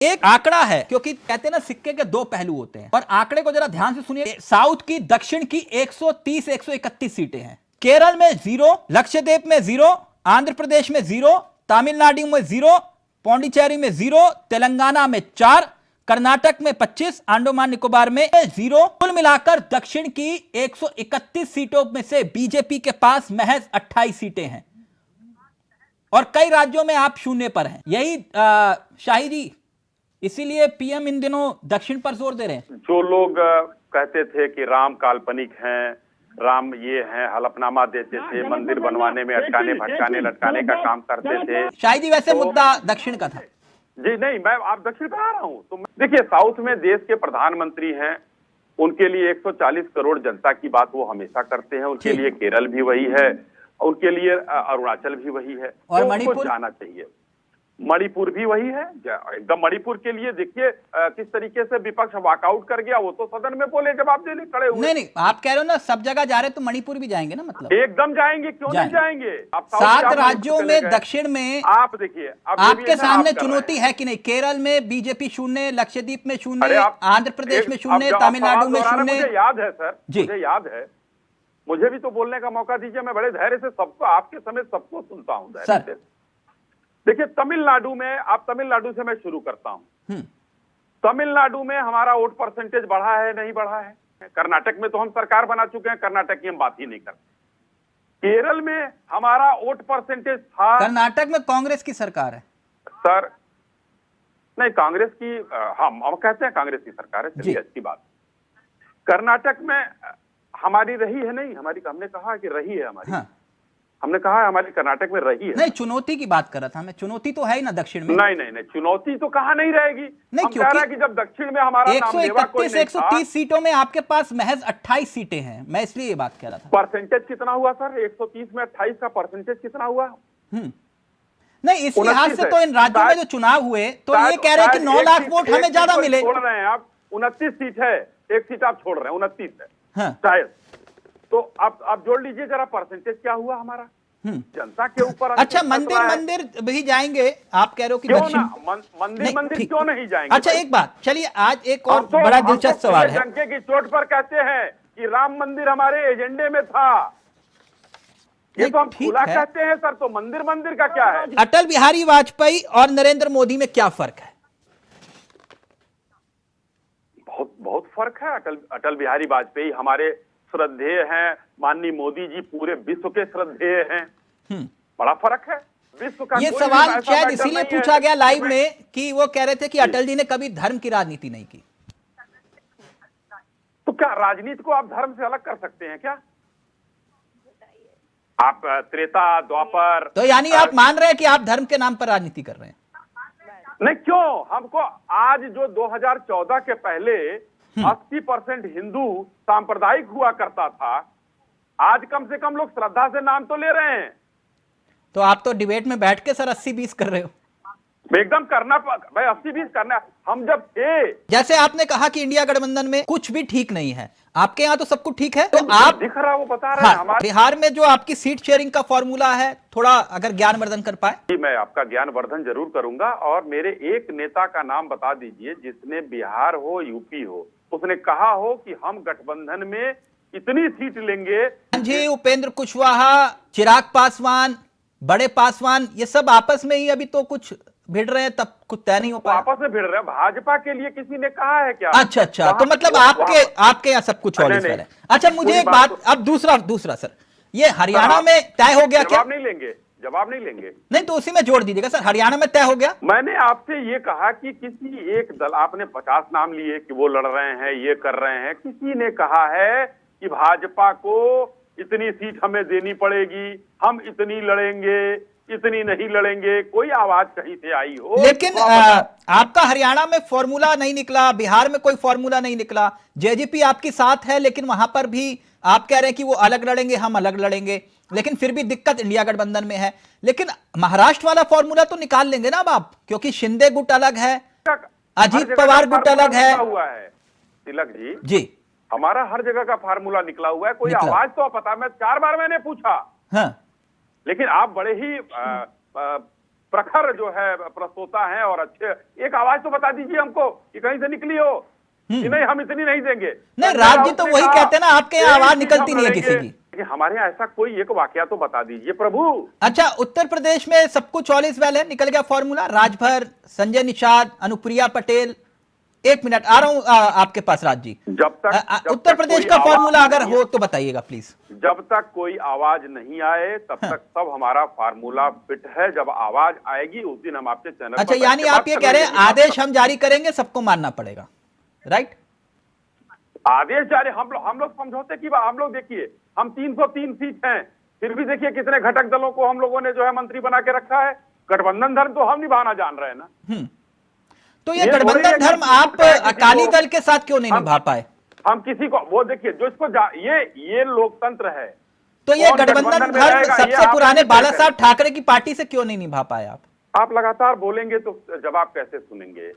एक आंकड़ा है, क्योंकि कहते हैं ना सिक्के के दो पहलू होते हैं, और आंकड़े को जरा ध्यान से सुनिए। साउथ की, दक्षिण की 130-131 सीटें हैं। केरल में 0, लक्षद्वीप में 0, आंध्र प्रदेश में 0, तमिलनाडु में 0, पौंडीचेरी में 0, तेलंगाना में 4, कर्नाटक में 25, अंडमान निकोबार में 0। कुल मिलाकर दक्षिण की 131 सीटों में से बीजेपी के पास महज 28 सीटें हैं, और कई राज्यों में आप शून्य पर हैं। यही शाही जी, इसीलिए पीएम इन दिनों दक्षिण पर जोर दे रहे हैं। जो लोग कहते थे कि राम काल्पनिक हैं, राम ये हैं, हलफनामा देते थे, मंदिर बनवाने में अटकाने भटकाने लटकाने का काम करते थे। शाही जी, वैसे मुद्दा दक्षिण का था। जी नहीं, मैं आप दक्षिण पर आ रहा हूँ। तो देखिए, साउथ में देश के प्रधानमंत्री हैं, उनके लिए 140 करोड़ जनता की बात वो हमेशा करते हैं। उनके लिए केरल भी वही है, उनके लिए अरुणाचल भी वही है, और तो मणिपुर उनको जाना चाहिए। मणिपुर भी वही है एकदम। मणिपुर के लिए देखिए किस तरीके से विपक्ष वॉकआउट कर गया। वो तो सदन में बोले, जवाब देने खड़े हुए। नहीं, आप कह रहे हो ना सब जगह जा रहे, तो मणिपुर भी जाएंगे ना, मतलब एकदम जाएंगे, क्यों नहीं जाएंगे। आप 7 राज्यों में दक्षिण में आप देखिए, आपके सामने चुनौती है कि नहीं। केरल में बीजेपी 0, लक्षद्वीप में 0, आंध्र प्रदेश में 0, तमिलनाडु में 0। मुझे याद है सर, मुझे याद है, मुझे भी तो बोलने का मौका दीजिए। मैं बड़े धैर्य से सबको, आपके समेत सबको सुनता हूँ धैर्य से। देखिए, तमिलनाडु में, आप तमिलनाडु से मैं शुरू करता हूं। तमिलनाडु में हमारा वोट परसेंटेज बढ़ा है, नहीं बढ़ा है। कर्नाटक में तो हम सरकार बना चुके हैं, कर्नाटक की हम बात ही नहीं करते। केरल में हमारा वोट परसेंटेज था। कर्नाटक में कांग्रेस की सरकार है सर। नहीं, कांग्रेस की, हम कहते हैं कांग्रेस की सरकार है, चलिए अच्छी बात। कर्नाटक में हमारी रही है, नहीं हमारी, हमने कहा कि रही है हमारी। हाँ। हमने कहा है हमारी कर्नाटक में रही है। नहीं, चुनौती की बात कर रहा था मैं। चुनौती तो है ही ना दक्षिण में। नहीं, चुनौती तो कहाँ नहीं रहेगी। नहीं, हम कह रहे हैं कि जब दक्षिण में हमारा 131-130 सीटों में आपके पास महज 28 सीटें हैं। मैं इसलिए ये बात कह रहा था। परसेंटेज कितना हुआ सर? 130 में 28 का परसेंटेज कितना हुआ? नहीं, इस लिहाज से तो इन राज्यों में जो चुनाव हुए, तो ये कह रहे हैं कि 9 लाख वोट हमें ज्यादा मिले। छोड़ रहे हैं आप, 29 सीट है, एक सीट आप छोड़ रहे हैं, 29 है शायद। तो आप जोड़ लीजिए जरा, परसेंटेज क्या हुआ हमारा जनता के ऊपर। अच्छा, मंदिर भी जाएंगे आप कह रहे हो कि दक्षिण मंदिर क्यों नहीं जाएंगे? अच्छा, एक बात, चलिए आज एक और बड़ा दिलचस्प सवाल है। डंके की चोट पर कहते हैं कि राम मंदिर हमारे एजेंडे में था, ये तो हम खुला कहते हैं सर। तो मंदिर का क्या है? अटल बिहारी वाजपेयी और नरेंद्र मोदी में क्या फर्क है? बहुत फर्क है। अटल बिहारी वाजपेयी हमारे श्रद्धेय हैं, माननीय मोदी जी पूरे विश्व के श्रद्धेय हैं। बड़ा फर्क है विश्व का। ये सवाल शायद इसीलिए पूछा गया लाइव में कि वो कह रहे थे कि अटल जी ने कभी धर्म की राजनीति नहीं की। तो क्या राजनीति को आप धर्म से अलग कर सकते हैं क्या? आप त्रेता द्वापर, तो यानी आप मान रहे हैं कि आप धर्म के नाम पर राजनीति कर रहे हैं? नहीं, क्यों? हमको आज जो 2014 के पहले 80% हिंदू सांप्रदायिक हुआ करता था, आज कम से कम लोग श्रद्धा से नाम तो ले रहे हैं। तो आप तो डिबेट में बैठ के सर 80-20 कर रहे हो। एकदम करना भाई, 80-20 करना। हम जब थे, जैसे आपने कहा कि इंडिया गठबंधन में कुछ भी ठीक नहीं है, आपके यहाँ तो सब कुछ ठीक है। तो आप दिख रहा, वो बता रहे हैं हमारे बिहार में जो आपकी सीट शेयरिंग का फॉर्मूला है, थोड़ा अगर ज्ञानवर्धन कर पाए। जी, मैं आपका ज्ञानवर्धन जरूर करूंगा। और मेरे एक नेता का नाम बता दीजिए जिसने बिहार हो, यूपी हो, उसने कहा हो कि हम गठबंधन में इतनी सीट लेंगे। जी, उपेंद्र कुशवाहा, चिराग पासवान, बड़े पासवान, ये सब आपस में ही अभी तो कुछ भिड़ रहे हैं, तब कुछ तय नहीं हो पाया। आपस में भिड़ रहे हैं। भाजपा के लिए किसी ने कहा है क्या? अच्छा, तो मतलब आपके यहाँ सब कुछ है। अच्छा, मुझे एक बात, अब दूसरा सर, ये हरियाणा में तय हो गया क्या? जवाब नहीं लेंगे। नहीं, तो उसी में जोड़ दीजिएगा सर, हरियाणा में तय हो गया। मैंने आपसे ये कहा कि किसी एक दल, आपने 50 नाम लिए कि वो लड़ रहे हैं, ये कर रहे हैं। किसी ने कहा है कि भाजपा को इतनी सीट हमें देनी पड़ेगी, हम इतनी लड़ेंगे, इतनी नहीं लड़ेंगे? कोई आवाज कहीं से आई हो? लेकिन आपका हरियाणा में फॉर्मूला नहीं निकला, बिहार में कोई फॉर्मूला नहीं निकला। जेजेपी आपकी साथ है, लेकिन वहां पर भी आप कह रहे हैं कि वो अलग लड़ेंगे, हम अलग लड़ेंगे, लेकिन फिर भी दिक्कत इंडिया गठबंधन में है। लेकिन महाराष्ट्र वाला फॉर्मूला तो निकाल लेंगे ना अब आप, क्योंकि शिंदे गुट अलग है, अजीत पवार गुट अलग है। तिलक जी, हमारा हर जगह का फार्मूला निकला हुआ है। कोई आवाज तो पता, मैं 4 बार मैंने पूछा। हाँ, लेकिन आप बड़े ही प्रखर जो है प्रस्तोता हैं और अच्छे, एक आवाज तो बता दीजिए हमको कि कहीं से निकली हो कि नहीं हम इतनी नहीं देंगे। नहीं, राज जी तो वही कहते हैं ना, आपके यहाँ आवाज निकलती नहीं है किसी की। हमारे यहाँ ऐसा कोई एक वाकया तो बता दीजिए प्रभु। अच्छा, उत्तर प्रदेश में सब कुछ ऑल इज वेल है, निकल गया फॉर्मूला, राजभर, संजय निषाद, अनुप्रिया पटेल। एक मिनट आ रहा हूं आपके पास राज जी। जब तक उत्तर प्रदेश का फॉर्मूला अगर हो तो बताइएगा प्लीज। जब तक कोई आवाज नहीं आए तब तक सब हमारा फार्मूला फिट है। जब आवाज आएगी उस दिन हम आपके चैनल अच्छा, यानी आप ये कह रहे हैं आदेश हम जारी करेंगे, सबको मानना पड़ेगा, राइट? आदेश जारी, हम लोग समझौते की बात, हम लोग देखिए हम 303 सीट हैं, फिर भी देखिए कितने घटक दलों को हम लोगों ने जो है मंत्री बना के रखा है। गठबंधन धर्म तो हम निभाना जान रहे हैं ना। तो ये गठबंधन धर्म आप अकाली दल के साथ क्यों नहीं निभा पाए? हम किसी को, वो देखिए जो इसको ये लोकतंत्र है। तो ये गठबंधन धर्म सबसे पुराने बाला साहब ठाकरे की पार्टी से क्यों नहीं निभा पाए आप? आप लगातार बोलेंगे तो जवाब कैसे सुनेंगे?